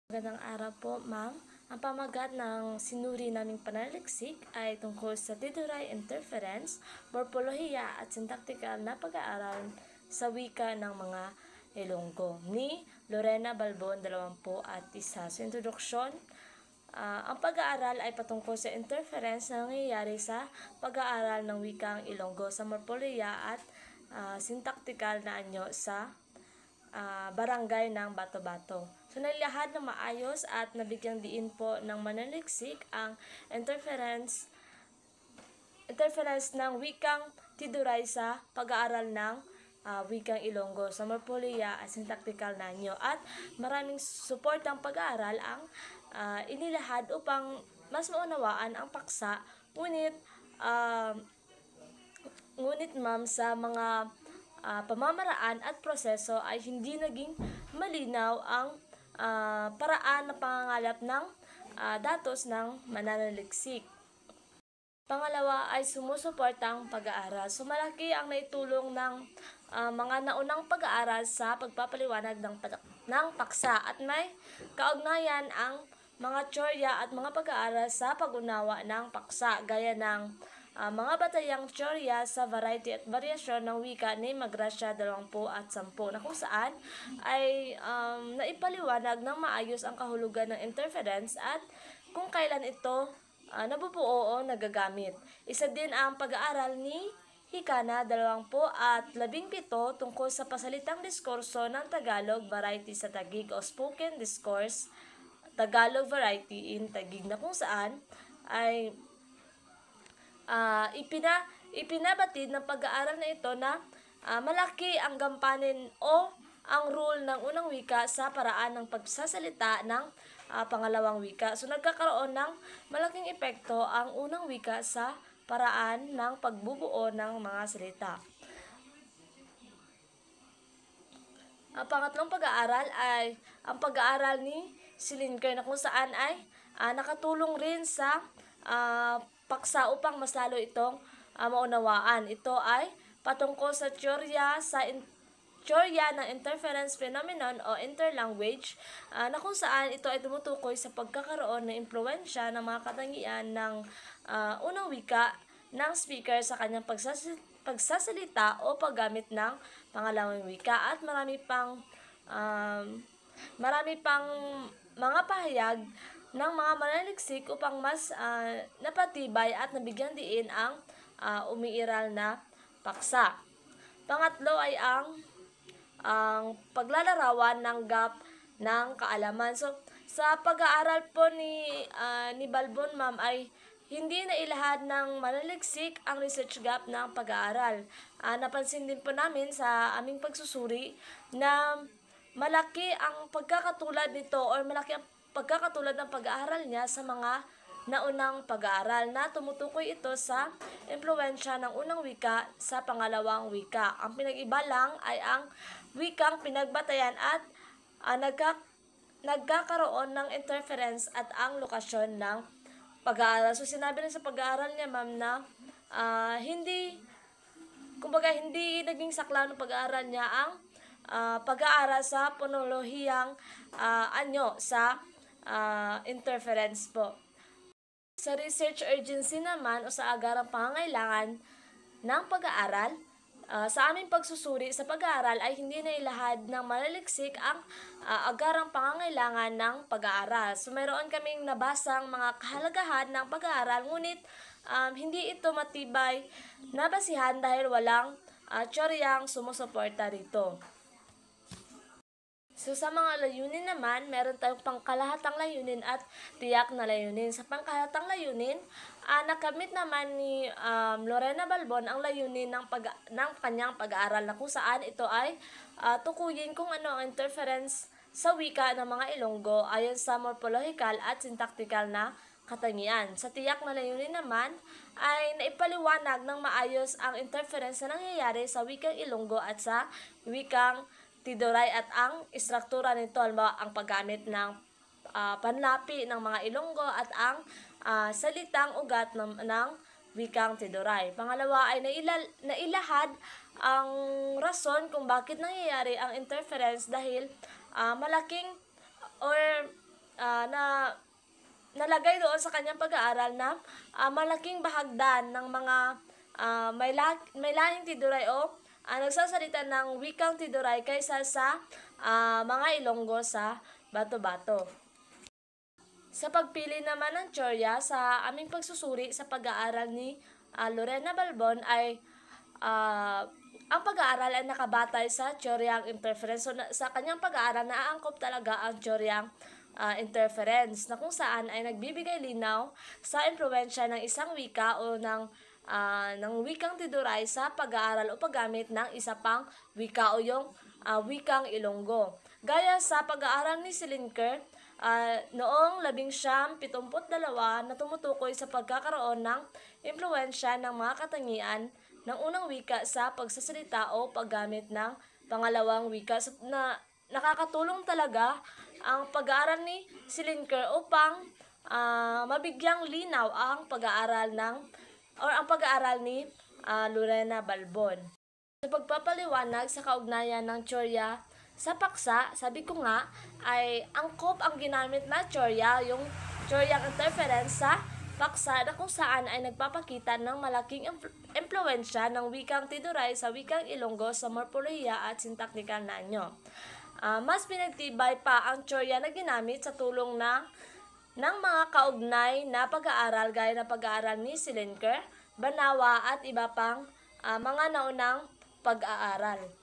Magandang araw po, ma'am. Ang pamagat ng sinuri naming pananaliksik ay tungkol sa Tiduray interference, morpolohiya at sintaktikal na pag-aaral sa wika ng mga Ilonggo ni Lorena Balbon, 21. Sa introduksyon, ang pag-aaral ay patungkol sa interference na nangyayari sa pag-aaral ng wikang Ilonggo sa morpolohiya at sintaktikal na anyo sa barangay ng Bato-Bato. So, nilahad na maayos at nabigyang diin po ng mananaliksik ang interference ng wikang Tiduray sa pag-aaral ng wikang Ilonggo sa morpolohiya at sintaktikal na anyo. At maraming suportang pag-aaral ang inilahad upang mas maunawaan ang paksa, ngunit ma'am, sa mga pamamaraan at proseso ay hindi naging malinaw ang paraan na pangangalap ng datos ng mananaliksik. Pangalawa ay sumusuportang pag-aaral. So, malaki ang naitulong ng mga naunang pag-aaral sa pagpapaliwanag ng paksa at may kaugnayan ang mga teorya at mga pag-aaral sa pag-unawa ng paksa gaya ng mga batayang teorya sa variety at variasyon ng wika ni Magracia 20 at 10 na kung saan ay naipaliwanag ng maayos ang kahulugan ng interference at kung kailan ito nabubuo o nagagamit. Isa din ang pag-aaral ni Hikana 20 at 17 tungkol sa pasalitang diskurso ng Tagalog variety sa Taguig o spoken discourse Tagalog variety in Taguig na kung saan ay ipinabatid ng pag-aaral na ito na malaki ang gampanin o ang role ng unang wika sa paraan ng pagsasalita ng pangalawang wika. So, nagkakaroon ng malaking epekto ang unang wika sa paraan ng pagbubuo ng mga salita. Ang pangatlong pag-aaral ay ang pag-aaral ni Silinker na kung saan ay nakatulong rin sa paksa upang mas lalo itong maunawaan. Ito ay patungkol sa teorya ng interference phenomenon o interlanguage na kung saan ito ay tumutukoy sa pagkakaroon ng impluwensya ng mga katangian ng unang wika ng speaker sa kanyang pagsasalita o paggamit ng pangalawang wika at marami pang mga pahayag ng mga mananaliksik upang mas napatibay at nabigyan diin ang umiiral na paksa. Pangatlo ay ang paglalarawan ng gap ng kaalaman. So, sa pag-aaral po ni Balbon, ma'am, ay hindi na ilahad ng mananaliksik ang research gap ng pag-aaral. Napansin din po namin sa aming pagsusuri na malaki ang pagkakatulad nito or malaki ang pagkakatulad ng pag-aaral niya sa mga naunang pag-aaral na tumutukoy ito sa impluwensya ng unang wika sa pangalawang wika. Ang pinag-iba lang ay ang wikang pinagbatayan at nagkakaroon ng interference at ang lokasyon ng pag-aaral. So, sinabi rin sa pag-aaral niya, ma'am, na hindi naging saklaw ng pag-aaral niya ang pag-aaral sa ponolohiyang anyo sa interference po. Sa research urgency naman o sa agarang pangangailangan ng pag-aaral, sa aming pagsusuri sa pag-aaral ay hindi na ilahad ng mananaliksik ang agarang pangangailangan ng pag-aaral. So, mayroon kaming nabasang mga kahalagahan ng pag-aaral, ngunit hindi ito matibay na basihan dahil walang teoryang sumusuporta rito. So, sa mga layunin naman, meron tayong pangkalahatang layunin at tiyak na layunin. Sa pangkalahatang layunin, nakamit naman ni Lorena Balbon ang layunin ng kanyang pag-aaral na kung saan ito ay tukuyin kung ano ang interference sa wika ng mga Ilonggo ayon sa morpological at sintaktikal na katangian. Sa tiyak na layunin naman, ay naipaliwanag ng maayos ang interference na nangyayari sa wikang Ilonggo at sa wikang Tiduray at ang istruktura nito, ang paggamit ng panlapi ng mga Ilonggo at ang salitang ugat ng wikang Tiduray. Pangalawa ay nailahad ang rason kung bakit nangyayari ang interference dahil malaking or nakalagay doon sa kanyang pag-aaral na malaking bahagdan ng mga may lahing Tiduray o nagsasalita ng wikang Tiduray kaysa sa mga Ilonggo sa Bato-Bato. Sa pagpili naman ng tsorya sa aming pagsusuri sa pag-aaral ni Lorena Balbon ay ang pag-aaral ay nakabatay sa tsoryang interference. So, sa kanyang pag-aaral, naaangkop talaga ang tsoryang interference na kung saan ay nagbibigay linaw sa impluwensya ng isang wika o ng wikang Tiduray sa pag-aaral o paggamit ng isa pang wika o yung wikang Ilonggo. Gaya sa pag-aaral ni Silinker, noong 1972 na tumutukoy sa pagkakaroon ng impluwensya ng mga katangian ng unang wika sa pagsasalita o paggamit ng pangalawang wika. So, nakakatulong talaga ang pag-aaral ni Silinker upang mabigyang linaw ang pag-aaral ni Lorena Balbon. Sa pagpapaliwanag sa kaugnayan ng tsorya sa paksa, sabi ko nga, ay angkop ang ginamit na tsorya, yung tsoryang interference sa paksa na kung saan ay nagpapakita ng malaking impluwensya ng wikang Tiduray sa wikang Ilonggo sa morpolohiya at sintaktikal na anyo. Mas pinagtibay pa ang tsorya na ginamit sa tulong ng mga kaugnay na pag-aaral gaya na pag-aaral ni Silinker, Banawa at iba pang mga naunang pag-aaral.